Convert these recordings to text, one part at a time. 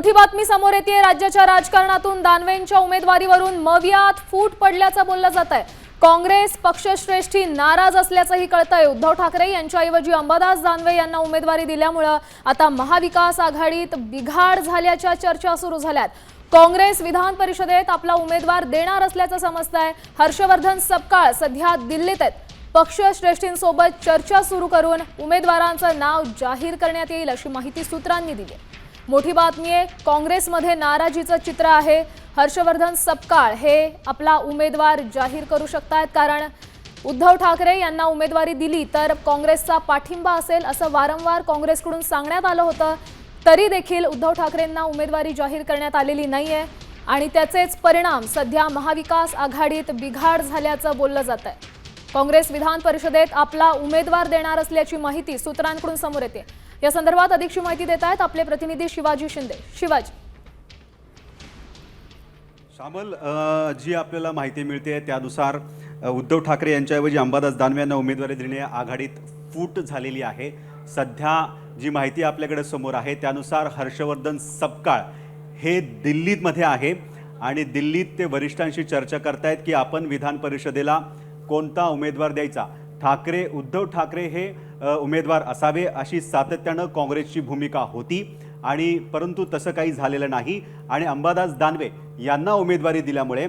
मोठी बातमी समोर येते। राज्याच्या राजकारणातून दानवेंच्या उमेदवारीवरून मवियात फूट पडल्याचं बोललं जात आहे। काँग्रेस पक्षश्रेष्ठी नाराज असल्याचंही कळतंय। उद्धव ठाकरे यांच्याऐवजी अंबादास दानवे यांना उमेदवारी दिल्यामुळे आता महाविकास आघाडीत बिघाड झाल्याच्या चर्चा सुरू झाल्यात। काँग्रेस विधान परिषदेत आपला उमेदवार देणार असल्याचं समजतंय। हर्षवर्धन सपकाळ सध्या दिल्लीत आहेत। पक्षश्रेष्ठींसोबत चर्चा सुरू करून उमेदवारांचं नाव जाहीर करण्यात येईल अशी माहिती सूत्रांनी दिली। मोठी बातमी आहे, काँग्रेसमध्ये नाराजीचं चित्र आहे। हर्षवर्धन सपकाळ हे आपला उमेदवार जाहीर करू शकतात, कारण उद्धव ठाकरे यांना उमेदवारी दिली तर काँग्रेसचा पाठिंबा असेल असं वारंवार काँग्रेसकडून सांगण्यात आलं होतं। तरी देखील उद्धव ठाकरेंना उमेदवारी जाहीर करण्यात आलेली नाहीये आणि त्याचेच परिणाम सध्या महाविकास आघाडीत बिघाड झाल्याचं बोललं जात आहे। काँग्रेस विधान परिषदेत आपला उमेदवार देणार असल्याची माहिती सूत्रांकडून समोर येते। या संदर्भात अधिकची माहिती देत आहेत आपले प्रतिनिधी शिवाजी शिंदे। शिवाजी, शामल, जी आपल्याला माहिती मिळते त्यानुसार उद्धव ठाकरे यांच्याऐवजी अंबादास दानवे यांना उमेदवारी देणे आघाडीत फूट झालेली आहे। सध्या जी माहिती आपल्याकडे समोर आहे त्यानुसार हर्षवर्धन सपकाळ हे दिल्लीमध्ये आहे आणि दिल्लीत ते वरिष्ठांशी चर्चा करतायत की आपण विधान परिषदेला कोणता उमेदवार द्यायचा। उद्धव ठाकरे हे उमेदवार असावे अशी सातत्यानं काँग्रेसची भूमिका होती आणि परंतु तसं काही झालेलं नाही आणि अंबादास दानवे यांना उमेदवारी दिल्यामुळे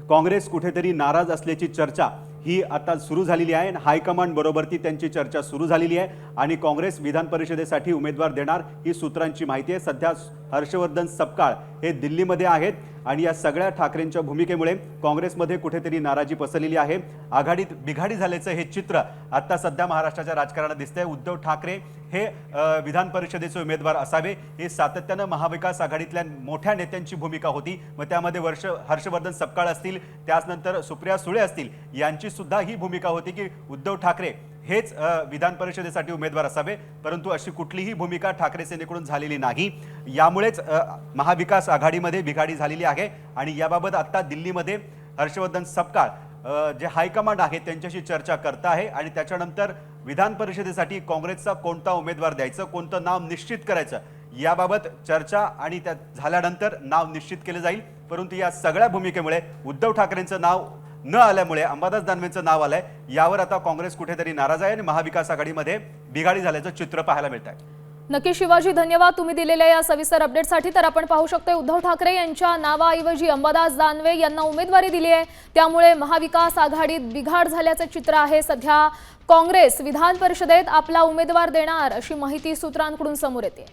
काँग्रेस कुठेतरी नाराज असल्याची चर्चा ही आता सुरू झालेली आहे। हायकमांड बरोबर ती त्यांची चर्चा सुरू झालेली आहे आणि काँग्रेस विधान परिषदेसाठी उमेदवार देणार ही सूत्रांची माहिती आहे। सध्या हर्षवर्धन सपकाळ हे दिल्लीमध्ये आहेत आणि या सगळ्या ठाकरेंच्या भूमिकेमुळे काँग्रेसमध्ये कुठेतरी नाराजी पसरलेली आहे। आघाडीत बिघाडी झाल्याचं हे चित्र आता सध्या महाराष्ट्राच्या राजकारणात दिसतंय। उद्धव ठाकरे हे विधान परिषदेचे उमेदवार असावे हे सातत्यानं महाविकास आघाडीतल्या मोठ्या नेत्यांची भूमिका होती। मग त्यामध्ये हर्षवर्धन सपकाळ असतील, त्यानंतर सुप्रिया सुळे असतील, यांची सुद्धा ही भूमिका होती की उद्धव ठाकरे हेच विधान परिषदेसाठी उमेदवार असावे, परंतु अशी कुठलीही भूमिका ठाकरे सेनेकडून झालेली नाही। यामुळेच महाविकास आघाडीमध्ये बिघाडी झालेली आहे आणि याबाबत आता दिल्लीमध्ये हर्षवर्धन सपकाळ जे हायकमांड आहे त्यांच्याशी चर्चा करत आहे आणि त्याच्यानंतर विधान परिषदेसाठी काँग्रेसचा कोणता उमेदवार द्यायचं, कोणतं नाव निश्चित करायचं याबाबत चर्चा आणि त्या झाल्यानंतर नाव निश्चित केलं जाईल। परंतु या सगळ्या भूमिकेमुळे उद्धव ठाकरेंचं नाव न आल्यामुळे अंबादास दानवेंचं नाव आलंय, यावर आता काँग्रेस कुठेतरी नाराज आहे आणि महाविकास आघाडीमध्ये बिघाडी झाल्याचं चित्र पाहायला मिळत आहे। नक्की शिवाजी, धन्यवाद तुम्ही दिलेल्या या सविस्तर अपडेटसाठी। तर आपण पाहू शकतो उद्धव ठाकरे यांच्या नावाऐवजी अंबादास दानवे यांना उमेदवारी दिली आहे, त्यामुळे महाविकास आघाडीत बिघाड झाल्याचे चित्र आहे। सध्या काँग्रेस विधान परिषदेत आपला उमेदवार देणार अशी माहिती सूत्रांकडून समोर येते।